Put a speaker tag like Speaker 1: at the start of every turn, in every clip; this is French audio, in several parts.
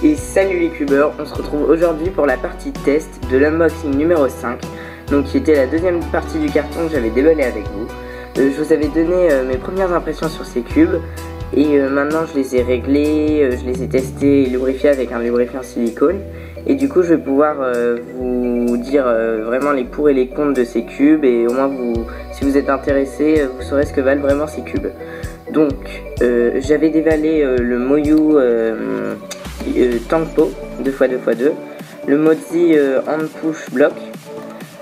Speaker 1: Et salut les cubeurs, on se retrouve aujourd'hui pour la partie test de l'unboxing numéro 5, donc qui était la deuxième partie du carton que j'avais déballé avec vous. Je vous avais donné mes premières impressions sur ces cubes, et maintenant je les ai réglés, je les ai testés et lubrifiés avec un lubrifiant silicone, et du coup je vais pouvoir vous dire vraiment les pour et les contre de ces cubes, et au moins si vous êtes intéressé, vous saurez ce que valent vraiment ces cubes. Donc j'avais déballé le Moyu Tangpo 2x2x2, le Mozi Hand Push Block,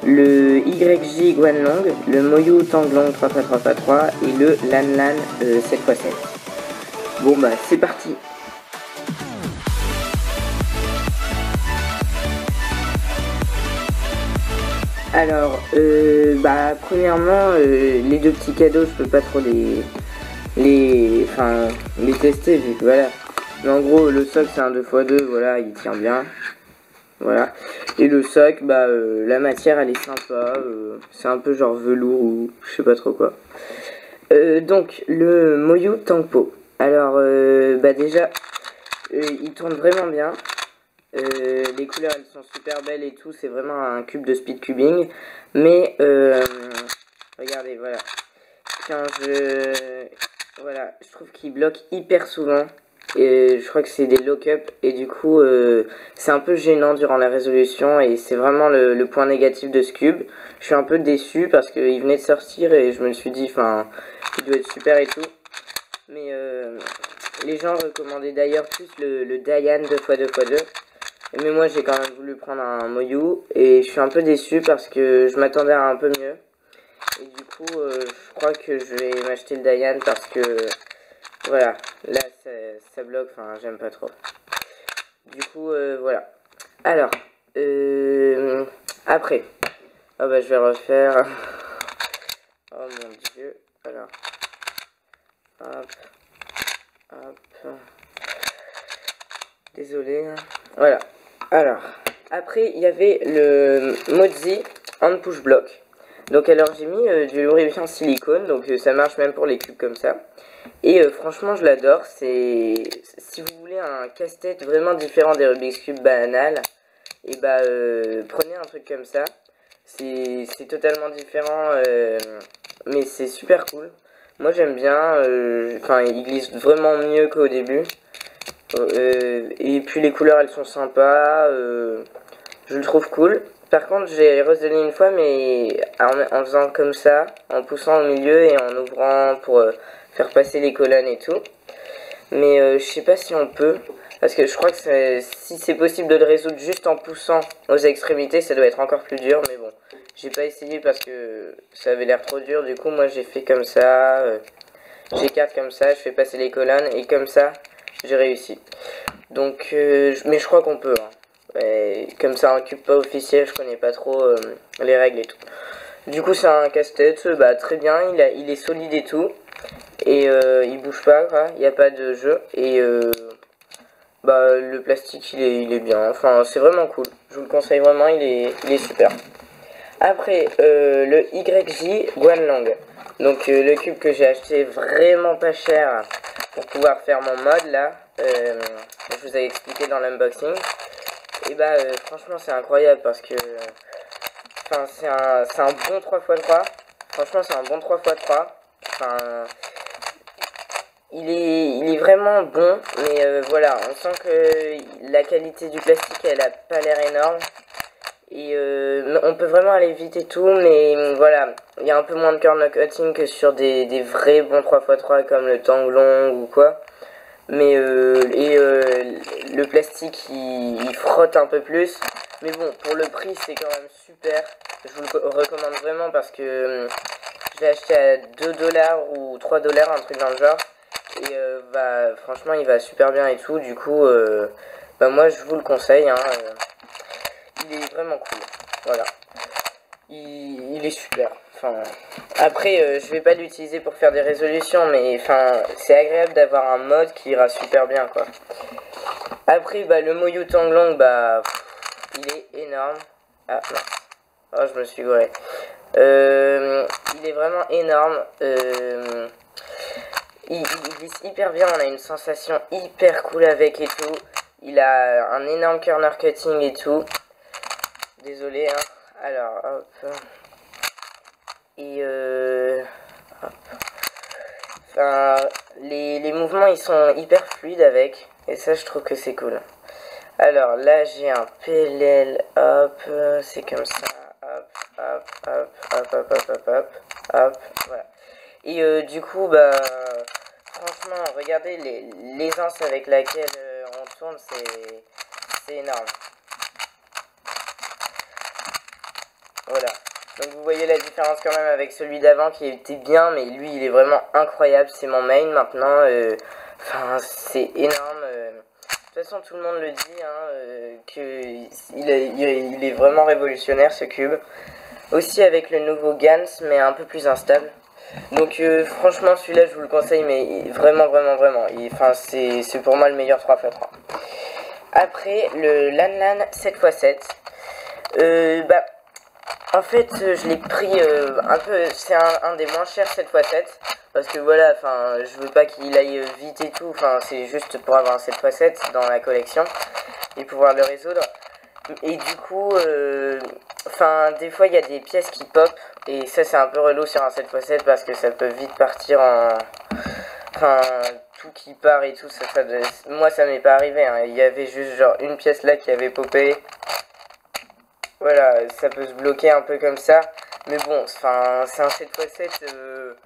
Speaker 1: le YJ Guanlong, le Moyu Tanglong 3x3x3 et le Lanlan 7x7. Bon bah c'est parti. Alors premièrement les deux petits cadeaux je peux pas trop les tester vu que voilà. Mais en gros le soc c'est un 2x2, voilà, il tient bien. Voilà. Et le sac, la matière elle est sympa, c'est un peu genre velours ou je sais pas trop quoi. Donc le Moyu Tangpo. Alors déjà il tourne vraiment bien. Les couleurs elles sont super belles et tout, c'est vraiment un cube de speed cubing. Mais regardez, voilà. Voilà, je trouve qu'il bloque hyper souvent. Et je crois que c'est des lock-up et du coup c'est un peu gênant durant la résolution et c'est vraiment le point négatif de ce cube. Je suis un peu déçu parce qu'il venait de sortir et je me suis dit il doit être super et tout. Mais les gens recommandaient d'ailleurs plus le Dayan 2x2x2. Mais moi j'ai quand même voulu prendre un Moyu et je suis un peu déçu parce que je m'attendais à un peu mieux. Et du coup je crois que je vais m'acheter le Dayan parce que voilà, là ça bloque, j'aime pas trop. Du coup voilà. Alors après je vais refaire. Oh mon dieu. Alors hop, désolé. Voilà. Alors après il y avait le Mozi Hand Push Block. Donc alors j'ai mis du lubrifiant silicone, donc ça marche même pour les cubes comme ça. Et franchement je l'adore, si vous voulez un casse-tête vraiment différent des Rubik's Cube banal, et prenez un truc comme ça. C'est totalement différent, mais c'est super cool. Moi j'aime bien, il glisse vraiment mieux qu'au début. Et puis les couleurs elles sont sympas, je le trouve cool. Par contre j'ai reselé une fois mais en faisant comme ça, en poussant au milieu et en ouvrant pour faire passer les colonnes et tout. Mais je sais pas si on peut, parce que je crois que si c'est possible de le résoudre juste en poussant aux extrémités, ça doit être encore plus dur. Mais bon, j'ai pas essayé parce que ça avait l'air trop dur. Du coup moi j'ai fait comme ça, j'écarte comme ça, je fais passer les colonnes et comme ça j'ai réussi. Donc mais je crois qu'on peut, hein. Comme c'est un cube pas officiel, je connais pas trop les règles et tout. Du coup c'est un casse-tête, très bien, il est solide et tout. Et il bouge pas, quoi. Il n'y a pas de jeu. Et le plastique il est bien, c'est vraiment cool. Je vous le conseille vraiment, il est super. Après le YJ Guanlong. Donc le cube que j'ai acheté vraiment pas cher pour pouvoir faire mon mode là. Je vous avais expliqué dans l'unboxing. Et franchement c'est incroyable parce que c'est un bon 3x3. Franchement c'est un bon 3x3. Il est vraiment bon, mais voilà, on sent que la qualité du plastique elle a pas l'air énorme. Et on peut vraiment aller vite et tout, mais voilà, il y a un peu moins de corner cutting que sur des vrais bons 3x3 comme le Tanglong ou quoi. Mais le plastique il frotte un peu plus. Mais bon, pour le prix c'est quand même super. Je vous le recommande vraiment parce que je l'ai acheté à 2$ ou 3$, un truc dans le genre. Et franchement il va super bien et tout. Du coup moi je vous le conseille, hein. Il est vraiment cool. Voilà. Il est super. Après je vais pas l'utiliser pour faire des résolutions, mais c'est agréable d'avoir un mode qui ira super bien quoi. Après le Moyu Tanglong il est énorme. Ah non. Oh je me suis gouré. Il est vraiment énorme. Il glisse hyper bien, on a une sensation hyper cool avec et tout. Il a un énorme corner cutting et tout. Désolé, hein. Alors, hop. Et hop. Enfin, les mouvements, ils sont hyper fluides avec. Et ça, je trouve que c'est cool. Alors, là, j'ai un PLL. Hop, c'est comme ça. Hop, hop, hop, hop, hop, hop, hop, hop, hop, voilà. Et du coup, bah, franchement, regardez l'aisance avec laquelle on tourne, c'est énorme. Voilà. Donc vous voyez la différence quand même avec celui d'avant qui était bien, mais lui il est vraiment incroyable, c'est mon main maintenant. Enfin, c'est énorme. De toute façon, tout le monde le dit, hein, il est vraiment révolutionnaire ce cube. Aussi avec le nouveau Gans, mais un peu plus instable. Donc franchement, celui-là, je vous le conseille, mais vraiment, vraiment, vraiment. Enfin, c'est pour moi le meilleur 3x3. Après, le Lanlan 7x7. Bah, en fait, je l'ai pris un peu, c'est un des moins chers 7x7. Parce que voilà, enfin, je veux pas qu'il aille vite et tout. Enfin, c'est juste pour avoir un 7x7 dans la collection et pouvoir le résoudre. Et du coup, enfin, des fois, il y a des pièces qui pop. Et ça, c'est un peu relou sur un 7x7 parce que ça peut vite partir en... Enfin, tout qui part et tout. Moi, ça m'est pas arrivé. Hein. Il y avait juste genre une pièce là qui avait popé. Voilà, ça peut se bloquer un peu comme ça. Mais bon, enfin, c'est un 7x7...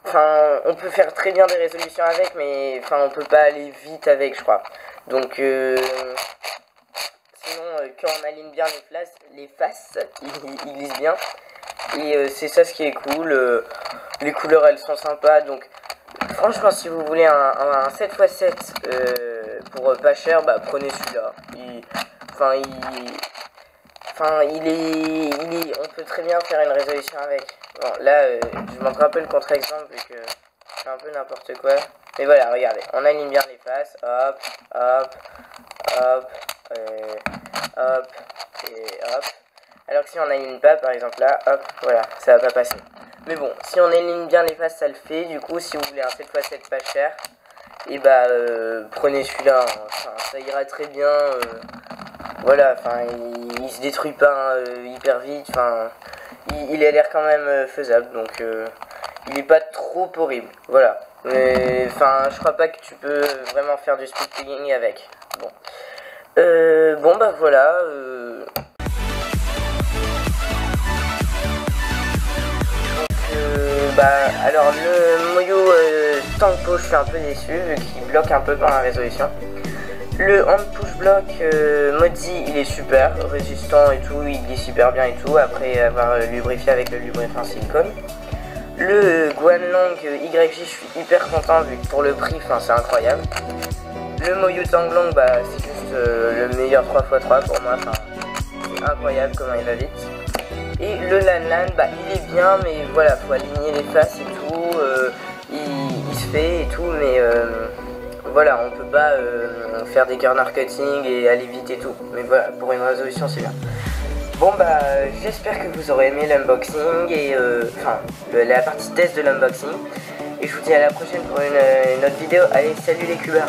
Speaker 1: Enfin, on peut faire très bien des résolutions avec, mais enfin, on peut pas aller vite avec, je crois. Donc, sinon, quand on aligne bien les faces, ils glissent bien. Et c'est ça ce qui est cool. Les couleurs, elles sont sympas. Donc, franchement, si vous voulez un 7x7 pour pas cher, bah prenez celui-là. On peut très bien faire une résolution avec. Bon, là, je montre un peu le contre-exemple vu que c'est un peu n'importe quoi. Mais voilà, regardez, on aligne bien les faces. Hop, hop, hop, hop, et hop. Alors que si on n'aligne pas, par exemple là, hop, voilà, ça va pas passer. Mais bon, si on aligne bien les faces, ça le fait. Du coup, si vous voulez un 7x7 pas cher, et bah, prenez celui-là. Hein. Enfin, ça ira très bien. Voilà, enfin, il se détruit pas hyper vite, enfin, il a l'air quand même faisable, donc il est pas trop horrible, voilà. Mais, enfin, je crois pas que tu peux vraiment faire du speed pegging avec. Bon, bon bah voilà. Donc, bah, alors le Moyo Tanko, je suis un peu déçu vu qu'il bloque un peu par la résolution. Le hand push block Modzi, il est super résistant et tout, il glisse super bien et tout après avoir lubrifié avec le lubrifiant silicone. Le Guanlong YJ, je suis hyper content vu que pour le prix, c'est incroyable. Le Moyu Tanglong, bah c'est juste le meilleur 3x3 pour moi, c'est incroyable comment il va vite. Et le Lanlan, bah il est bien, mais voilà, faut aligner les faces et tout, il se fait et tout, mais voilà, on peut pas faire des corner cutting et aller vite et tout. Mais voilà, pour une résolution, c'est bien. Bon bah, j'espère que vous aurez aimé l'unboxing et la partie test de l'unboxing. Et je vous dis à la prochaine pour une autre vidéo. Allez, salut les cubeurs!